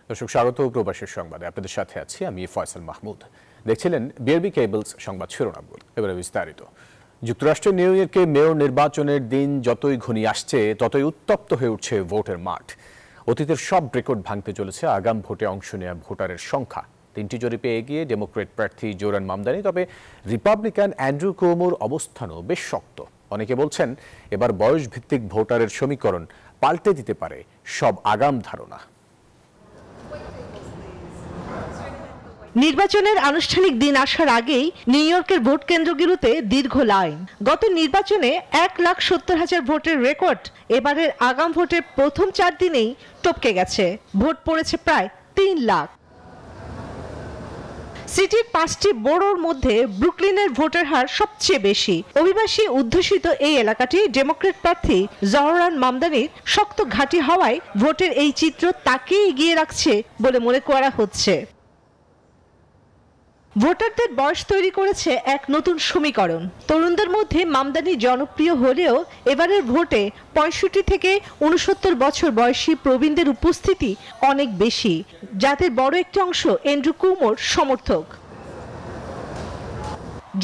দর্শক স্বাগত প্রবাসের সংবাদে আপনাদের সাথে আছি আমি ফয়সাল মাহমুদ। দেখছিলেন বিআরবি কেবলস সংবাদ শিরোনামগুলো, এবারে বিস্তারিত। যুক্তরাষ্ট্রের নিউ ইয়র্কে মেয়র নির্বাচনের দিন যতই ঘনিয়ে আসছে ততই উত্তপ্ত হয়ে উঠছে ভোটের মাঠ। অতীতের সব রেকর্ড ভাঙতে চলেছে আগাম ভোটে অংশ নেওয়া ভোটারের সংখ্যা। 3টি জরিপে এগিয়ে ডেমোক্রেট প্রার্থী জোরান মামদানি, তবে রিপাবলিকান অ্যান্ড্রু কুওমোর অবস্থানও বেশ শক্ত। অনেকে বলছেন এবার বয়স ভিত্তিক ভোটারের সমীকরণ পাল্টে দিতে পারে সব আগাম ধারণা। নির্বাচনের আনুষ্ঠানিক দিন আসার আগেই নিউ ইয়র্কের ভোট কেন্দ্রগুলোতে দীর্ঘ লাইন। গত নির্বাচনে 1,70,000 ভোটের রেকর্ড এবারের আগাম ভোটের প্রথম 4 দিনেই টপকে গেছে। ভোট পড়েছে প্রায় 3 লাখ। সিটির 5টি বড়োর মধ্যে ব্রুকলিনের ভোটের হার সবচেয়ে বেশি। অভিবাসী অধ্যুষিত এই এলাকাটি ডেমোক্রেট প্রার্থী জোরান মামদানির শক্ত ঘাঁটি হওয়ায় ভোটের এই চিত্র তাকেই এগিয়ে রাখছে বলে মনে করা হচ্ছে। ভোটারদের বয়স তৈরি করেছে এক নতুন সমীকরণ। তরুণদের মধ্যে মামদানি জনপ্রিয় হলেও এবারের ভোটে 65 থেকে 69 বছর বয়সী প্রবীণদের উপস্থিতি অনেক বেশি, যাদের বড় একটি অংশ অ্যান্ড্রু কুওমোর সমর্থক।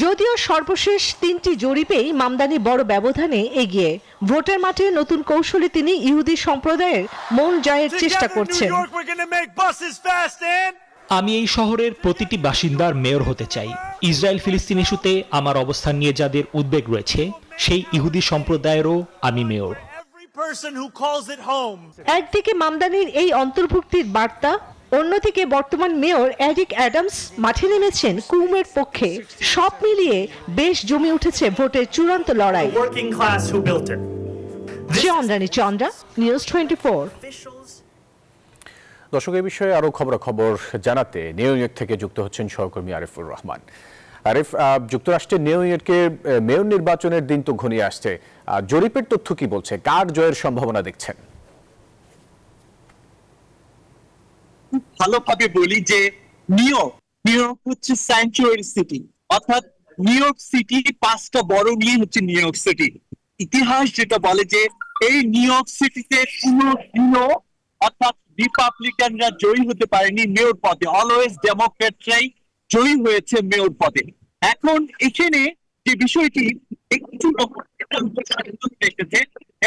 যদিও সর্বশেষ 3টি জরিপেই মামদানি বড় ব্যবধানে এগিয়ে। ভোটের মাঠে নতুন কৌশলে তিনি ইহুদি সম্প্রদায়ের মন জয়ের চেষ্টা করছেন। আমি এই শহরের প্রতিটি বাসিন্দার মেয়র হতে চাই। ইসরায়েল ফিলিস্তিন ইস্যুতে আমার অবস্থান নিয়ে যাদের উদ্বেগ রয়েছে সেই ইহুদি সম্প্রদায়েরও আমি মেয়র। একদিকে মামদানির এই অন্তর্ভুক্তির বার্তা, অন্যদিকে বর্তমান মেয়র এরিক অ্যাডামস মাঠে নেমেছেন কুওমোর পক্ষে। সব মিলিয়ে বেশ জমে উঠেছে ভোটের চূড়ান্ত লড়াই। চন্দ্রা, নিউজ 24। দর্শক, এই বিষয়ে আরো খবরাখবর জানাতে নিউ ইয়র্ক থেকে যুক্ত হচ্ছেন সহকর্মী আরিফুর রহমান। আরিফ, যুক্তরাষ্ট্রের নিউ ইয়র্কে মেয়র নির্বাচনের দিন তো ঘনিয়ে আসছে, জরিপের তথ্য কি বলছে? কার জয়ের সম্ভাবনা দেখছেন? ভালোভাবে বলি যে নিউ ইয়র্ক হচ্ছে স্যাংচুয়ারি সিটি, অর্থাৎ নিউ ইয়র্ক সিটি 5টা বড় নিয়ে হচ্ছে নিউ ইয়র্ক সিটি। ইতিহাস যেটা বলে যে এই নিউ ইয়র্ক সিটিতে কোনো অর্থাৎ রিপাবলিকানরা জয়ী হতে পারেনি মেয়র পদে, অলওয়েজ ডেমোক্রেটরাই জয়ী হয়েছে মেয়র পদে। এখন এখানে যে বিষয়টি একটু এসেছে,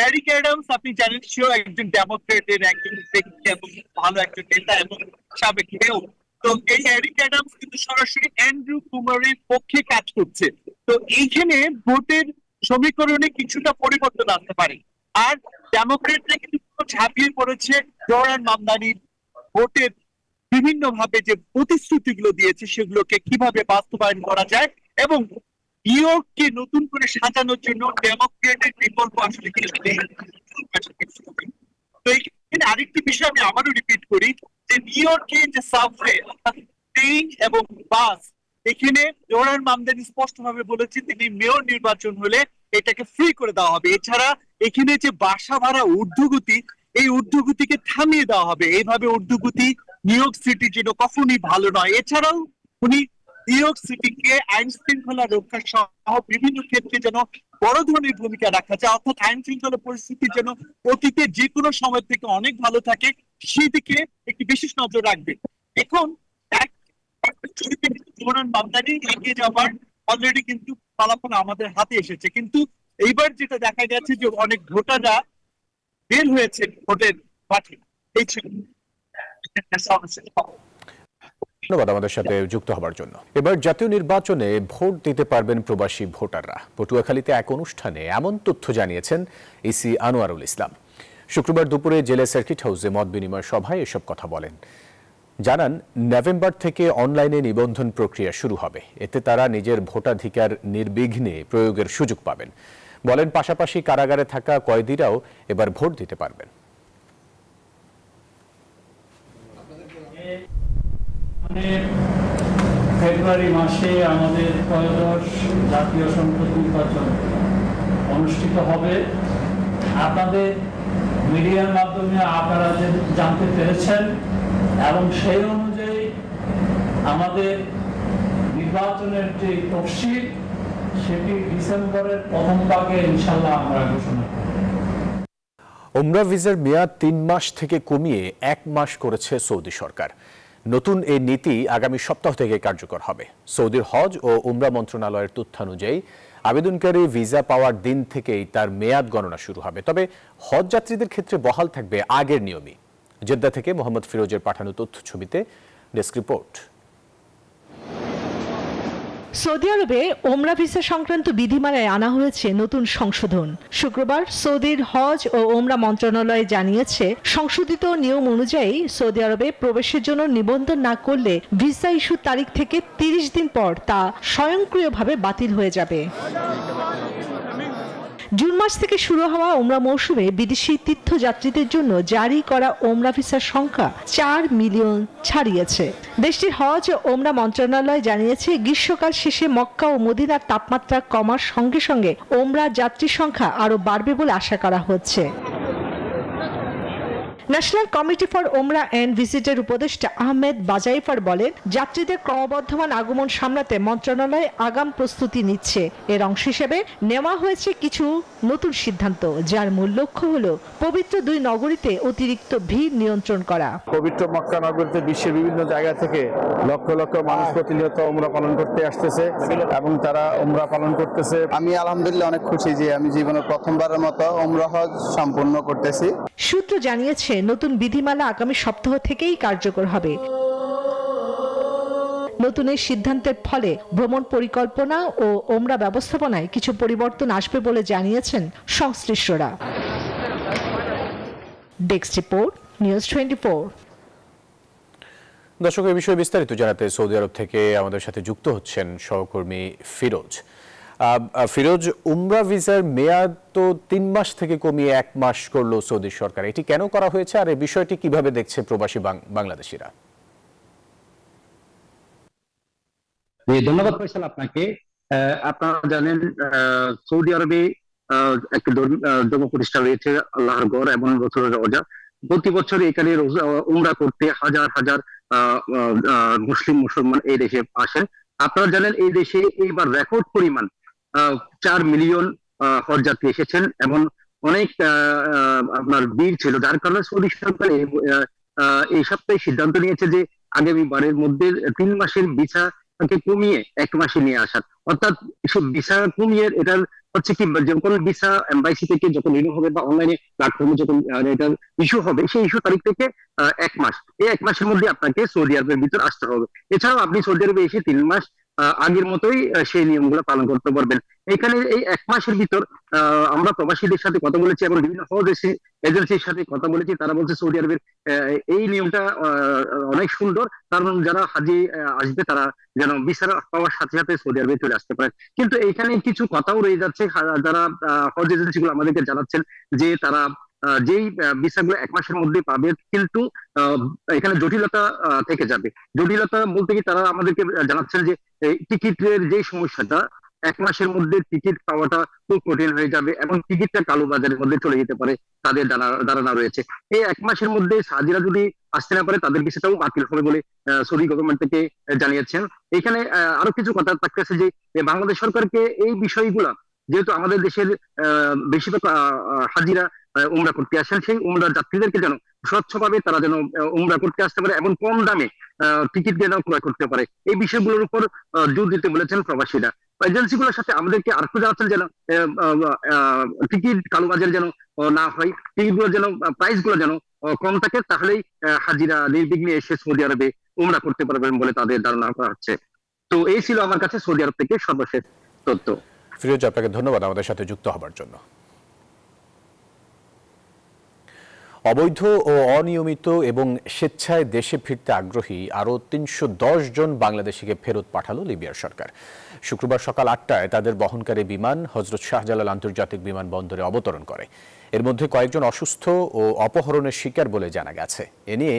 এরিক অ্যাডামস আপনি জানেন সেও একজন ডেমোক্রেটের একজন ব্যক্তি এবং ভালো একজন নেতা এবং সাবেক মেয়র। তো এই এরিক অ্যাডামস কিন্তু সরাসরি অ্যান্ড্রু কুওমোরের পক্ষে কাজ করছে। তো এইখানে ভোটের সমীকরণে কিছুটা পরিবর্তন আসতে পারে। আর ডেমোক্রেটরা কিন্তু ঝাঁপিয়ে পড়েছে জোরান মামদানির ভোটের বিভিন্ন ভাবে যে প্রতিশ্রুতিগুলো দিয়েছে সেগুলোকে কিভাবে বাস্তবায়ন করা যায় এবং নিউ ইয়র্ককে নতুন করে সাজানোর জন্য ডেমোক্রেটের বিকল্প আসলে কি। তো এখানে আরেকটি বিষয় আমি আবারও রিপিট করি যে নিউ ইয়র্কে যে সাবওয়ে অর্থাৎ ট্রেন এবং বাস, এখানে জোরান মামদানি স্পষ্টভাবে বলেছেন তিনি মেয়র নির্বাচন হলে এটাকে ফ্রি করে দেওয়া হবে। এছাড়া এখানে যে বাসা ভাড়া ঊর্ধ্বগতি, এই ঊর্ধ্বগতিকে থামিয়ে দেওয়া হবে। এইভাবে ঊর্ধ্বগতি নিউ ইয়র্ক সিটির জন্য কখনই ভালো নয়। এছাড়াও উনি নিউ ইয়র্ক সিটিকে আইন শৃঙ্খলা রক্ষা সহ বিভিন্ন ক্ষেত্রে যেন বড় ধরনের ভূমিকা রাখা যায়, অর্থাৎ আইন শৃঙ্খলা পরিস্থিতি যেন অতীতে যে কোনো সময় থেকে অনেক ভালো থাকে সেই দিকে একটি বিশেষ নজর রাখবে। এখন জোরান মামদানি এগিয়ে যাওয়ার অলরেডি কিন্তু ফলাফল আমাদের হাতে এসেছে, কিন্তু এইবার যেটা দেখা গেছে যে অনেক ভোটাররা বের হয়েছে ভোটের মাঠে। এই ছিল। ধন্যবাদ আমাদের সাথে যুক্ত হবার জন্য। এবার জাতীয় নির্বাচনে ভোট দিতে পারবেন প্রবাসী ভোটাররা। পটুয়াখালীতে এক অনুষ্ঠানে এমন তথ্য জানিয়েছেন ইসি আনোয়ারুল ইসলাম। শুক্রবার দুপুরে জেলা সার্কিট হাউসে মত বিনিময় সভায় এসব কথা বলেন। জানান, নভেম্বর থেকে অনলাইনে নিবন্ধন প্রক্রিয়া শুরু হবে। এতে তারা নিজের ভোটাধিকার নির্বিঘ্নে প্রয়োগের সুযোগ পাবেন। বলেন, পাশাপাশি কারাগারে থাকা কয়েদিরাও এবার ভোট দিতে পারবেন। ফেব্রুয়ারি মাসে আমাদের ত্রয়োদশ জাতীয় সংসদ নির্বাচন অনুষ্ঠিত হবে। আপনাদের মিডিয়ার মাধ্যমে আপনারা জানতে পেরেছেন এবং সেই অনুযায়ী আমাদের নির্বাচনের যে তফসিল সেটি ডিসেম্বরের প্রথম ভাগে ইনশাআল্লাহ আমরা ঘোষণা করব। উমরা ভিসার মেয়াদ ৩ মাস থেকে কমিয়ে ১ মাস করেছে সৌদি সরকার। নতুন এই নীতি আগামী সপ্তাহ থেকে কার্যকর হবে। সৌদির হজ ও উমরা মন্ত্রণালয়ের তথ্যানুযায়ী আবেদনকারী ভিসা পাওয়ার দিন থেকেই তার মেয়াদ গণনা শুরু হবে। তবে হজ যাত্রীদের ক্ষেত্রে বহাল থাকবে আগের নিয়মই। জেদ্দা থেকে মোহাম্মদ ফিরোজের পাঠানো তথ্য ছবিতে ডেস্ক রিপোর্ট। সৌদি আরবে ওমরা ভিসা সংক্রান্ত বিধিমালায় আনা হয়েছে নতুন সংশোধন। শুক্রবার সৌদির হজ ও ওমরা মন্ত্রণালয় জানিয়েছে, সংশোধিত নিয়ম অনুযায়ী সৌদি আরবে প্রবেশের জন্য নিবন্ধন না করলে ভিসা ইস্যুর তারিখ থেকে ৩০ দিন পর তা স্বয়ংক্রিয়ভাবে বাতিল হয়ে যাবে। জুন মাস থেকে শুরু হওয়া ওমরা মৌসুমে বিদেশি তীর্থযাত্রীদের জন্য জারি করা ওমরা ভিসার সংখ্যা ৪ মিলিয়ন ছাড়িয়েছে। দেশটির হজ ও ওমরা মন্ত্রণালয় জানিয়েছে, গ্রীষ্মকাল শেষে মক্কা ও মদিনার তাপমাত্রা কমার সঙ্গে সঙ্গে ওমরা যাত্রীর সংখ্যা আরও বাড়বে বলে আশা করা হচ্ছে। ন্যাশনাল কমিটি ফর ওমরা অ্যান্ড ভিজিটের উপদেষ্টা আহমেদ বাজাইফার বলেন, যাত্রীদের ক্রমবর্ধমান আগমন সামলাতে মন্ত্রণালয় আগাম প্রস্তুতি নিচ্ছে। এর অংশ হিসেবে নেওয়া হয়েছে কিছু নতুন সিদ্ধান্ত, যার মূল লক্ষ্য হল পবিত্র দুই নগরীতে অতিরিক্ত ভিড় নিয়ন্ত্রণ করা। পবিত্র মক্কা নগরীতে বিশ্বের বিভিন্ন জায়গা থেকে লক্ষ লক্ষ মানুষ প্রতিনিয়ত ওমরা পালন করতে আসতেছে এবং তারা ওমরা পালন করতেছে। আমি আলহামদুলিল্লাহ অনেক খুশি যে আমি জীবনে প্রথমবারের মতো ওমরা হজ সম্পূর্ণ করতেছি। সূত্র জানিয়েছে, নতুন বিধিমালা আগামী সপ্তাহ থেকেই কার্যকর হবে। নতুন এই সিদ্ধান্তের ফলে ভ্রমণ পরিকল্পনা ও ওমরা ব্যবস্থাপনায় কিছু পরিবর্তন আসবে বলে জানিয়েছেন সংশ্লিষ্টরা। Desk report, news 24। দর্শক, এই বিষয়ে বিস্তারিত জানাতে সৌদি আরব থেকে আমাদের সাথে যুক্ত হচ্ছেন সহকর্মী ফিরোজ। ফিরোজ, উমরা ভিসার মেয়াদ তো ৩ মাস থেকে কমিয়ে ১ মাস করলো সৌদি সরকার। এটি কেন করা হয়েছে আর এই বিষয়টি কিভাবে দেখছে প্রবাসী বাংলাদেশিরা? ধন্যবাদ ফয়সাল আপনাকে। আপনারা জানেন সৌদি আরবে একটা ধর্ম প্রতিষ্ঠান রয়েছে আল্লাহর ঘর এবং বছরের রোজা। প্রতি বছর এখানে উমরা করতে হাজার হাজার মুসলমান এই দেশে আসেন। আপনারা জানেন এই দেশে এইবার রেকর্ড পরিমাণ ৪ মিলিয়ন হজযাত্রী এসেছেন এবং অনেক আপনার ভিড় ছিল, যার কারণে সৌদি সরকার এই সপ্তাহে সিদ্ধান্ত নিয়েছে যে আগামীবারের মধ্যে ৩ মাসের ভিসা কমিয়ে ১ মাসে নিয়ে আসার। অর্থাৎ ভিসা কমিয়ে এটার হচ্ছে কি, যখন ভিসা এমবাসি থেকে যখন রিনিউ হবে বা অনলাইনে প্ল্যাটফর্মে যখন এটার ইস্যু হবে, সেই ইস্যু তারিখ থেকে ১ মাস, এই ১ মাসের মধ্যে আপনাকে সৌদি আরবের ভিতর আসতে হবে। এছাড়াও আপনি সৌদি আরবে এসে ৩ মাস আগের মতোই সেই নিয়মগুলো পালন করতে পারবেন। এখানে এই ১ মাসের ভিতর আমরা প্রবাসীদের সাথে কথা বলেছি এবং বিভিন্ন হজ এজেন্সির সাথে কথা বলেছি। তারা বলছে সৌদি আরবের এই নিয়মটা অনেক সুন্দর, কারণ যারা হাজি আসবে তারা যেন ভিসা পাওয়ার সাথে সাথে সৌদি আরবে চলে আসতে পারে। কিন্তু এখানে কিছু কথাও রয়ে যাচ্ছে, যারা হজ এজেন্সিগুলো আমাদেরকে জানাচ্ছেন যে তারা যেই ভিসাগুলো ১ মাসের মধ্যে পাবে, কিন্তু এখানে জটিলতা থেকে যাবে। জটিলতা বলতে কি, তারা আমাদেরকে জানাচ্ছেন যে টিকিটের যে সমস্যাটা, ১ মাসের মধ্যে টিকিট পাওয়াটা খুব কঠিন হয়ে যাবে এবং টিকিটটা কালোবাজারের মধ্যে চলে যেতে পারে, তাদের ধারণা রয়েছে। এই ১ মাসের মধ্যে হাজিরা যদি আসতে না পারে তাদের ভিসাটাও বাতিল হবে বলে সৌদি গভর্নমেন্ট থেকে জানিয়েছেন। এখানে আরো কিছু কথা থাকতেছে যে বাংলাদেশ সরকারকে এই বিষয়গুলা, যেহেতু আমাদের দেশের বেশিরভাগ হাজিরা উমরা করতে আসেন, সেই উমরা যাত্রীদেরকে যেন স্বচ্ছভাবে তারা যেন উমরা করতে আসতে পারে এবং কম দামে টিকিট যেন ক্রয় করতে পারে, এই বিষয়গুলোর উপর জোর দিতে বলেছেন প্রবাসীরা। এজেন্সিগুলোর সাথে আমাদেরকে আরেকটু জানাচ্ছেন যেন টিকিট কালোবাজার যেন না হয়, টিকিটগুলো যেন প্রাইসগুলো যেন কম থাকে, তাহলেই হাজিরা নির্বিঘ্নে এসে সৌদি আরবে উমরা করতে পারবেন বলে তাদের ধারণা করা হচ্ছে। তো এই ছিল আমার কাছে সৌদি আরব থেকে সর্বশেষ তথ্য। ফিরোজ, আপনাকে ধন্যবাদ আমাদের সাথে যুক্ত হবার জন্য। অবৈধ ও অনিয়মিত এবং স্বেচ্ছায় দেশে ফিরতে আগ্রহী আরও ৩১০ জন বাংলাদেশিকে ফেরত পাঠালো লিবিয়ার সরকার। শুক্রবার সকাল ৮টায় তাদের বহনকারী বিমান হজরত শাহজালাল আন্তর্জাতিক বিমানবন্দরে অবতরণ করে। এর মধ্যে কয়েকজন অসুস্থ ও অপহরণের শিকার বলে জানা গেছে। এ নিয়ে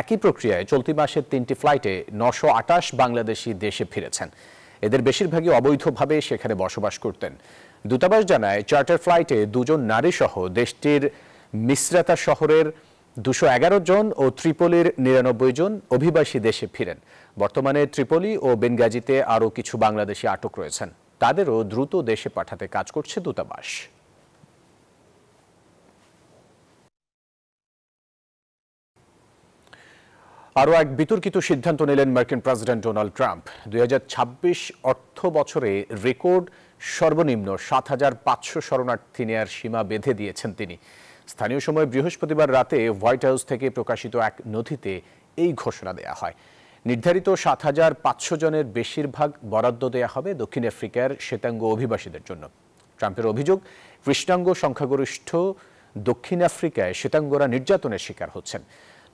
একই প্রক্রিয়ায় চলতি মাসের ৩টি ফ্লাইটে ৯২৮ বাংলাদেশি দেশে ফিরেছেন। এদের বেশিরভাগই অবৈধভাবে সেখানে বসবাস করতেন। দূতাবাস জানায়, চার্টার ফ্লাইটে ২ জন নারী সহ দেশটির মিসরাতা শহরের ২১১ জন ও ত্রিপলির ৯৯ জন অভিবাসী দেশে ফিরেন। বর্তমানে ত্রিপলি ও বেনগাজিতে আরও কিছু বাংলাদেশি আটক রয়েছেন। তাদেরও দ্রুত দেশে পাঠাতে কাজ করছে দূতাবাস। আরও এক বিতর্কিত সিদ্ধান্ত নিলেন মার্কিন প্রেসিডেন্ট ডোনাল্ড ট্রাম্প। 2026 অর্থ বছরে রেকর্ড সর্বনিম্ন 7,500 শরণার্থী নেয়ার সীমা বেঁধে দিয়েছেন তিনি। স্থানীয় সময় বৃহস্পতিবার রাতে হোয়াইট হাউস থেকে প্রকাশিত এক নথিতে এই ঘোষণা দেয়া হয়। নির্ধারিত 7,500 জনের বেশিরভাগ বরাদ্দ দেয়া হবে দক্ষিণ আফ্রিকার শ্বেতাঙ্গ অভিবাসীদের জন্য। ট্রাম্পের অভিযোগ, কৃষ্ণাঙ্গ সংখ্যাগরিষ্ঠ দক্ষিণ আফ্রিকায় শ্বেতাঙ্গরা নির্যাতনের শিকার হচ্ছেন।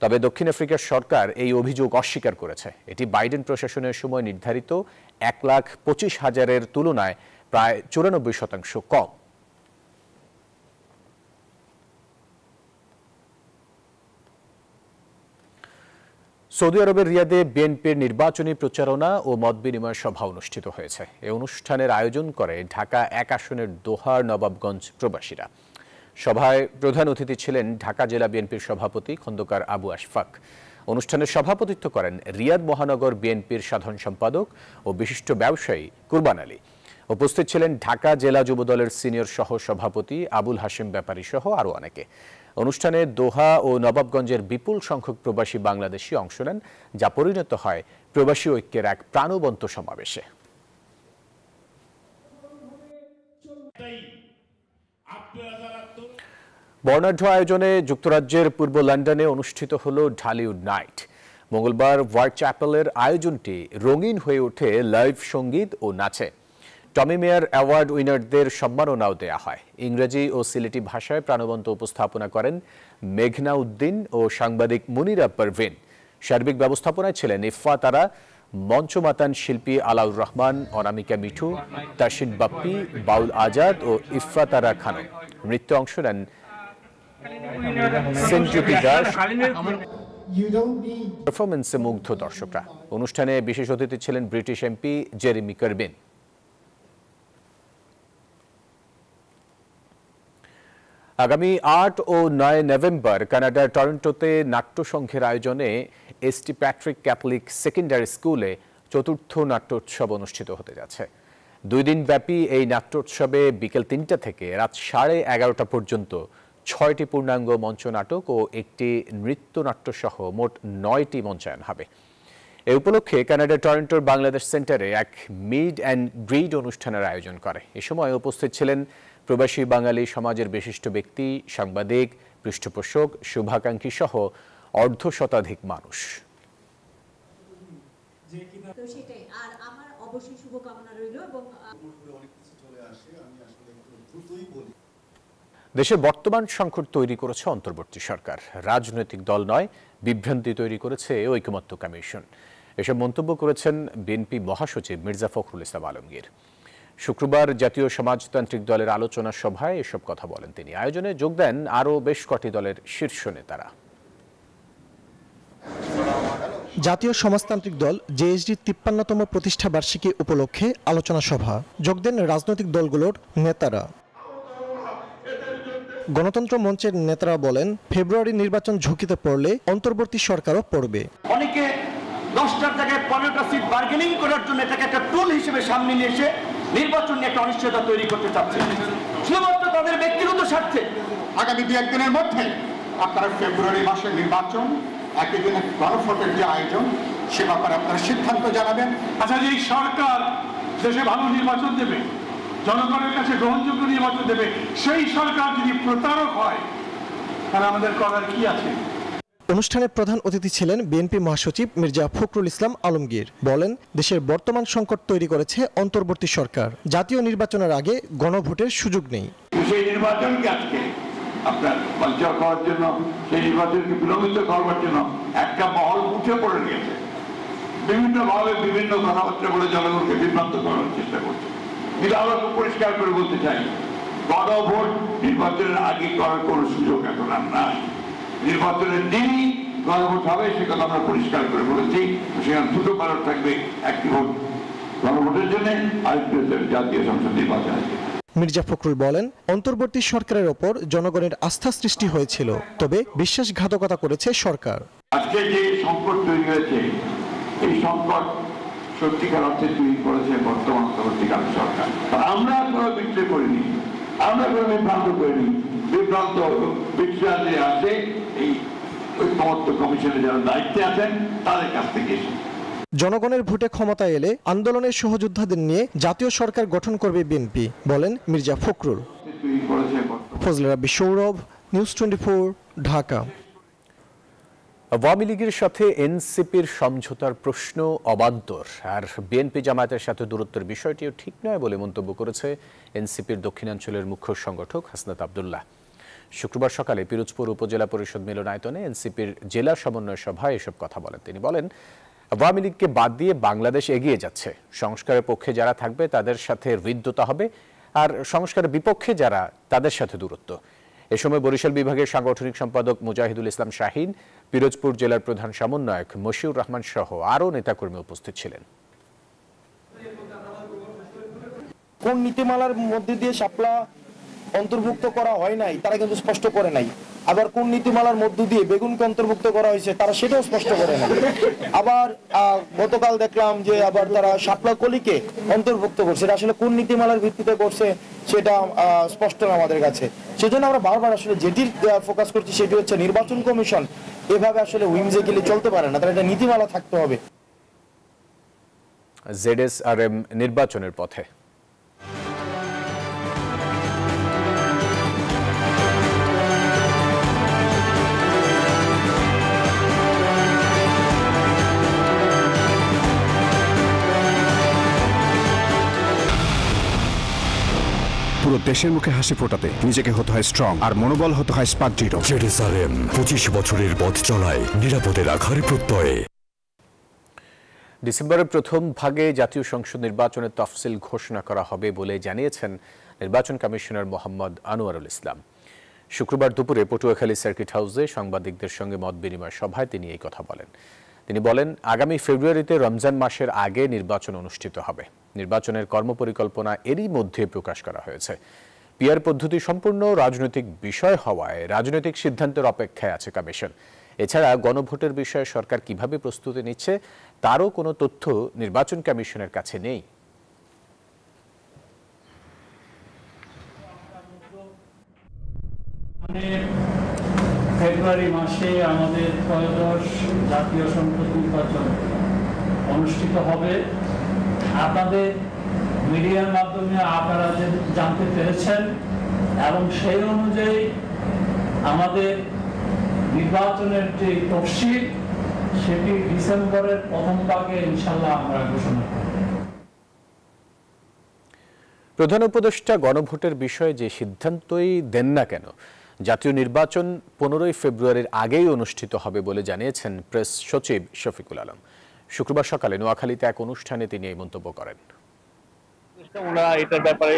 তবে দক্ষিণ আফ্রিকার সরকার এই অভিযোগ অস্বীকার করেছে। এটি বাইডেন প্রশাসনের সময় নির্ধারিত 1,25,000-এর তুলনায় প্রায় 94% কম। সৌদি আরবের রিয়াদে বিএনপির নির্বাচনী প্রচারণা ও মত বিনিময় সভা অনুষ্ঠিত হয়েছে। এই অনুষ্ঠানের আয়োজন করে ঢাকা 1 আসনের দোহার নবাবগঞ্জ প্রবাসীরা। সভায় প্রধান অতিথি ছিলেন ঢাকা জেলা বিএনপির সভাপতি খন্দকার আবু আশফাক। অনুষ্ঠানের সভাপতিত্ব করেন রিয়াদ মহানগর বিএনপির সাধারণ সম্পাদক ও বিশিষ্ট ব্যবসায়ী কুরবান আলী। উপস্থিত ছিলেন ঢাকা জেলা যুবদলের সিনিয়র সহ সভাপতি আবুল হাশিম ব্যাপারী সহ আরও অনেকে। অনুষ্ঠানে দোহা ও নবাবগঞ্জের বিপুল সংখ্যক প্রবাসী বাংলাদেশি অংশ নেন, যা পরিণত হয় প্রবাসী ঐক্যের এক প্রাণবন্ত সমাবেশে। বর্ণাঢ্য আয়োজনে যুক্তরাজ্যের পূর্ব লন্ডনে অনুষ্ঠিত হল ঢালিউড নাইট। মঙ্গলবার হোয়াইট চ্যাপেলের আয়োজনটি রঙিন হয়ে ওঠে লাইভ সঙ্গীত ও নাচে। টমি মেয়ার অ্যাওয়ার্ড উইনারদের সম্মাননাও দেয়া হয়। ইংরেজি ও সিলেটি ভাষায় প্রাণবন্ত উপস্থাপনা করেন মেঘনা উদ্দিন ও সাংবাদিক মুনিরা পারভিন। সার্বিক ব্যবস্থাপনায় ছিলেন ইফফা তারা, মঞ্চমাতান শিল্পী আলাউর রহমান, অনামিকা মিঠু, তাসিন বাপ্পি, বাউল আজাদ ও ইফফা তারা খানম। নৃত্যে অংশ নেন সেনজ্যোতি দাস। পারফরমেন্সে মুগ্ধ দর্শকরা। অনুষ্ঠানে বিশেষ অতিথি ছিলেন ব্রিটিশ এমপি জেরেমি করবিন। আগামী 8 ও 9 নভেম্বর কানাডার টরন্টোতে নাট্যসংঘের আয়োজনে এসটি প্যাট্রিক ক্যাথলিক সেকেন্ডারি স্কুলে চতুর্থ নাট্যোৎসব অনুষ্ঠিত হতে যাচ্ছে। 2 দিন ব্যাপী এই নাট্যোৎসবে বিকেল 3টা থেকে রাত 11:30 পর্যন্ত 6টি পূর্ণাঙ্গ মঞ্চনাটক ও একটি নৃত্যনাট্য সহ মোট 9টি মঞ্চায়ন হবে। এই উপলক্ষে কানাডার টরন্টোর বাংলাদেশ সেন্টারে এক মিড অ্যান্ড গ্রিড অনুষ্ঠানের আয়োজন করে। এ সময় উপস্থিত ছিলেন প্রবাসী বাঙালি সমাজের বিশিষ্ট ব্যক্তি, সাংবাদিক, পৃষ্ঠপোষক, শুভাকাঙ্ক্ষী সহ অর্ধশতাধিক মানুষ। দেশের বর্তমান সংকট তৈরি করেছে অন্তর্বর্তী সরকার, রাজনৈতিক দল নয়, বিভ্রান্তি তৈরি করেছে ঐকমত্য কমিশন। এসব মন্তব্য করেছেন বিএনপি মহাসচিব মির্জা ফখরুল ইসলাম আলমগীর। শুক্রবার জাতীয় সমাজতান্ত্রিক দলের আলোচনা সভায় এসব কথা বলেন তিনি। আয়োজনে যোগ দেন আরও বেশ কটি দলের শীর্ষ নেতারা। জাতীয় সমাজতান্ত্রিক দল জেএসডির 53তম প্রতিষ্ঠা বার্ষিকী উপলক্ষে আলোচনা সভা যোগ দেন রাজনৈতিক দলগুলোর নেতারা। গণতন্ত্র মঞ্চের নেতারা বলেন, ফেব্রুয়ারি নির্বাচন ঝুঁকিতে পড়লে অন্তর্বর্তী সরকারও পড়বে। অনেকে 10টার জায়গায় 15টা সিট বার্গেনিং করার জন্য এটাকে একটা টুল হিসেবে সামনে নিয়ে এসে নির্বাচন নিয়ে একটা অনিশ্চয়তা তৈরি করতে চাচ্ছে, শুধুমাত্র তাদের ব্যক্তিগত স্বার্থে। আগামী 2-1 দিনের মধ্যে আপনারা ফেব্রুয়ারি মাসের নির্বাচন, একই দিনে গণভোটের যে আয়োজন, সে ব্যাপারে আপনারা সিদ্ধান্ত জানাবেন। আচ্ছা, যে সরকার দেশে ভালো নির্বাচন দেবে, জনগণের কাছে গ্রহণযোগ্য নির্বাচন দেবে, সেই সরকার যদি প্রতারক হয় তাহলে আমাদের করার কি আছে? অনুষ্ঠানে প্রধান অতিথি ছিলেন বিএনপি মহাসচিব মির্জা ফখরুল ইসলাম আলমগীর। বলেন, দেশের বর্তমান সংকট তৈরি করেছে অন্তর্বর্তী সরকার, জাতীয় নির্বাচনের আগে গণভোটের সুযোগ নেই। সেই নির্বাচনকে আজকে আপনার বাঞ্চাল করার জন্য, সেই নির্বাচনকে বিলম্বিত করবার জন্য একটা মহল উঠে পড়ে গেছে, বিভিন্নভাবে বিভিন্ন কথাবার্তা বলে জনগণকে বিভ্রান্ত করার চেষ্টা করছে। কিন্তু আমরা খুব পরিষ্কার করে বলতে চাই, গণভোট নির্বাচনের আগে করার কোনো সুযোগ এখন আর নাই। নির্বাচনের দিনই গণভোট হবে, সে কথা আমরা পরিষ্কার করে বলেছি। সেখানে 2টো ব্যালট থাকবে, একটি ভোট গণভোটের জন্য, আরেকটি জাতীয় সংসদ নির্বাচনের জন্য। মির্জা ফখরুল বলেন, অন্তর্বর্তী সরকারের ওপর জনগণের আস্থা সৃষ্টি হয়েছিল, তবে বিশ্বাসঘাতকতা করেছে সরকার। আজকে যে সংকট তৈরি হয়েছে, এই সংকট সত্যিকার অর্থে তৈরি করেছে বর্তমান অন্তর্বর্তীকালীন সরকার। আমরা কোনো বিক্রয় করিনি, আমরা কোনো বিভ্রান্ত করিনি। বিভ্রান্ত বিশ্বাস যে আছে, এই ঐক্যমত্য কমিশনে যারা দায়িত্বে আছেন তাদের কাছ থেকে এসেছে। জনগণের ভোটে ক্ষমতায় এলে আন্দোলনের সহযোদ্ধাদের নিয়ে জাতীয় সরকার গঠন করবে বিএনপি, বলেন মির্জা ফখরুল। ফজলে রাব্বি সৌরভ, নিউজ 24, ঢাকা। আওয়ামী লীগের সাথে এনসিপির সমঝোতার প্রশ্ন অবান্তর, আর বিএনপি জামায়াতের সাথে দূরত্বের বিষয়টিও ঠিক নয় বলে মন্তব্য করেছে এনসিপির দক্ষিণাঞ্চলের মুখ্য সংগঠক হাসনাত আব্দুল্লাহ। শুক্রবার সকালে পিরোজপুর উপজেলা পরিষদ মিলনায়তনে এনসিপির জেলা সমন্বয় সভায় এসব কথা বলেন তিনি। বলেন, আওয়ামী লীগকে বাদ দিয়ে বাংলাদেশ এগিয়ে যাচ্ছে, সংস্কারের পক্ষে যারা থাকবে তাদের সাথে হৃদ্যতা হবে, আর সংস্কারের বিপক্ষে যারা তাদের সাথে দূরত্ব। এ সময় বরিশাল বিভাগের সাংগঠনিক সম্পাদক মুজাহিদুল ইসলাম শাহিন, পিরোজপুর জেলার প্রধান সমন্বয়ক মশিউর রহমান সহ আরও নেতাকর্মী উপস্থিত ছিলেন। কোন নীতিমালার মধ্যে দিয়ে শাপলা অন্তর্ভুক্ত করা হয় নাই তারা কিন্তু স্পষ্ট করে নাই, আবার কোন নীতিমালার মধ্য দিয়ে বেগুনকে অন্তর্ভুক্ত করা হয়েছে তারা সেটাও স্পষ্ট করে নাই। আবার গতকাল দেখলাম যে আবার তারা শাপলা কলিকে অন্তর্ভুক্ত করছে, এটা আসলে কোন নীতিমালার ভিত্তিতে করছে সেটা স্পষ্ট না আমাদের কাছে। সেজন্য আমরা বারবার আসলে যেটির ফোকাস করছি সেটি হচ্ছে নির্বাচন কমিশন এভাবে আসলে হুইমজেকিলি চলতে পারে না, তার একটা নীতিমালা থাকতে হবে। জেডএসআরএম নির্বাচনের পথে। পুরো দেশের মুখে হাসি ফোটাতে নিজেকে হতে হয় স্ট্রং, আর মনোবল হতে হয় স্পার্ক জিরো। জেডএসআরএম 25 বছরের পথ চলায় নিরাপদে রাখার প্রত্যয়ে। ডিসেম্বরের প্রথম ভাগে জাতীয় সংসদ নির্বাচনের তফসিল ঘোষণা করা হবে বলে জানিয়েছেন নির্বাচন কমিশনার মোহাম্মদ আনোয়ারুল ইসলাম। শুক্রবার দুপুরে পটুয়াখালী সার্কিট হাউসে সাংবাদিকদের সঙ্গে মত বিনিময় সভায় তিনি এই কথা বলেন। তিনি বলেন, আগামী ফেব্রুয়ারিতে রমজান মাসের আগে নির্বাচন অনুষ্ঠিত হবে। নির্বাচনের কর্মপরিকল্পনা এরই মধ্যে প্রকাশ করা হয়েছে। পিআর পদ্ধতি সম্পূর্ণ রাজনৈতিক বিষয় হওয়ায় রাজনৈতিক সিদ্ধান্তের অপেক্ষায় আছে কমিশন। এছাড়া গণভোটের বিষয়ে সরকার কিভাবে প্রস্তুতি নিচ্ছে তারও কোনো তথ্য নির্বাচন কমিশনের কাছে নেই। ফেব্রুয়ারি মাসে আমাদের ত্রয়োদশ জাতীয় সংসদ নির্বাচন অনুষ্ঠিত হবে। আপনাদের মিডিয়ার মাধ্যমে আপনারা জানতে পেরেছেন এবং সেই অনুযায়ী আমাদের নির্বাচনের যে তফসিল সেটি ডিসেম্বরের প্রথম ভাগে ইনশাআল্লাহ আমরা ঘোষণা করব। প্রধান উপদেষ্টা গণভোটের বিষয়ে যে সিদ্ধান্তই দেন না কেন, জাতীয় নির্বাচন 15 ফেব্রুয়ারির আগেই অনুষ্ঠিত হবে বলে জানিয়েছেন প্রেস সচিব শফিকুল আলম। শুক্রবার সকালে নোয়াখালীতে এক অনুষ্ঠানে তিনি এই মন্তব্য করেন। ওনারা এটার ব্যাপারে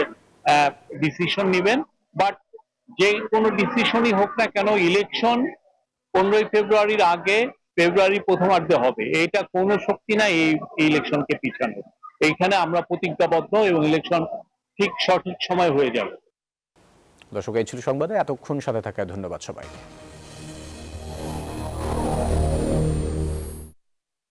ডিসিশন নেবেন, বাট যে কোনো ডিসিশনই হোক না কেন ইলেকশন 15 ফেব্রুয়ারির আগে ফেব্রুয়ারি প্রথমার্ধে হবে, এটা কোনো শক্তি না এই ইলেকশনকে পিছানো। এইখানে আমরা প্রতিজ্ঞাবদ্ধ এবং ইলেকশন ঠিক সঠিক সময় হয়ে যাবে। দর্শক, এই ছিল সংবাদে, এতক্ষণ সাথে থাকায় ধন্যবাদ সবাইকে।